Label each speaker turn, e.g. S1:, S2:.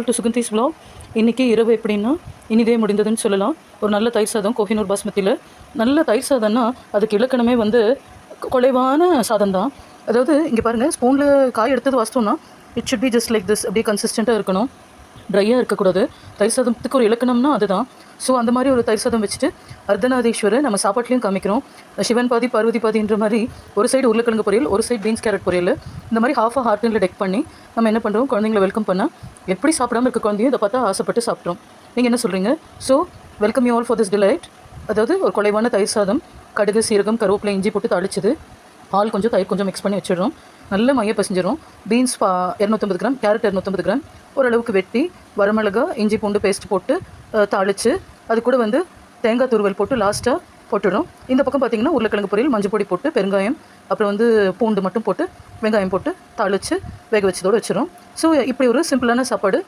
S1: To Suganthi's vlog. இன்றைக்கி இரவு எப்படின்னா இனிதே முடிந்ததுன்னு சொல்லலாம். ஒரு நல்ல தயிர் சாதம் கோஹினூர் பாஸ்மதியில். நல்ல தயிர் சாதம்னா அதுக்கு இலக்கணமே குறைவான சாதம் தான். அதாவது இங்கே பாருங்கள், ஸ்பூனில் காய் எடுத்தது வாஸ்தோம்னா it should be just like this. அப்படியே கன்சிஸ்டண்ட்டாக இருக்கணும், ட்ரையாக இருக்கக்கூடாது. தயிர் சாதத்துக்கு ஒரு இலக்கணம்னா அதுதான். ஸோ அந்த மாதிரி ஒரு தயிர் சாதம் வச்சுட்டு அர்த்தநாதீஸ்வரர் நம்ம சாப்பாட்லேயும் காமிக்கிறோம். சிவன் பாதி பார்வதி பாதின்ற மாதிரி ஒரு சைடு உருளைக்கிழங்கு பொரியல், ஒரு சைடு பீன்ஸ் கேரட் பொரியல். இந்த மாதிரி ஹார்ட்டில் டெக் பண்ணி நம்ம என்ன பண்ணுறோம், குழந்தைங்களை வெல்கம் பண்ணால் எப்படி சாப்பிடாமல் இருக்க குழந்தையும் இதை பார்த்தா ஆசைப்பட்டு சாப்பிட்றோம். நீங்கள் என்ன சொல்கிறீங்க? So welcome you all for this delight. அதாவது ஒரு குறைவான தயிர் சாதம், கடுகு சீரகம் கருவேப்பிலை இஞ்சி போட்டு தாளிச்சது, பால் கொஞ்சம் தயிர் கொஞ்சம் மிக்ஸ் பண்ணி வச்சிடுறோம். நல்ல மைய பசிஞ்சிடும். பீன்ஸ் 250 கிராம், கேரட் 250 கிராம் ஓரளவுக்கு வெட்டி, வரமிளகா இஞ்சி பூண்டு பேஸ்ட் போட்டு தாளித்து, அது கூட தேங்காய் துருவல் போட்டு லாஸ்ட்டாக போட்டுடும். இந்த பக்கம் பார்த்திங்கன்னா உருளைக்கிழங்கு பொரியல், மஞ்சள் பொடி போட்டு, பெருங்காயம், அப்புறம் பூண்டு மட்டும் போட்டு, வெங்காயம் போட்டு தாளித்து வேக வச்சதோடு வச்சிடும். ஸோ இப்படி ஒரு சிம்பிளான சாப்பாடு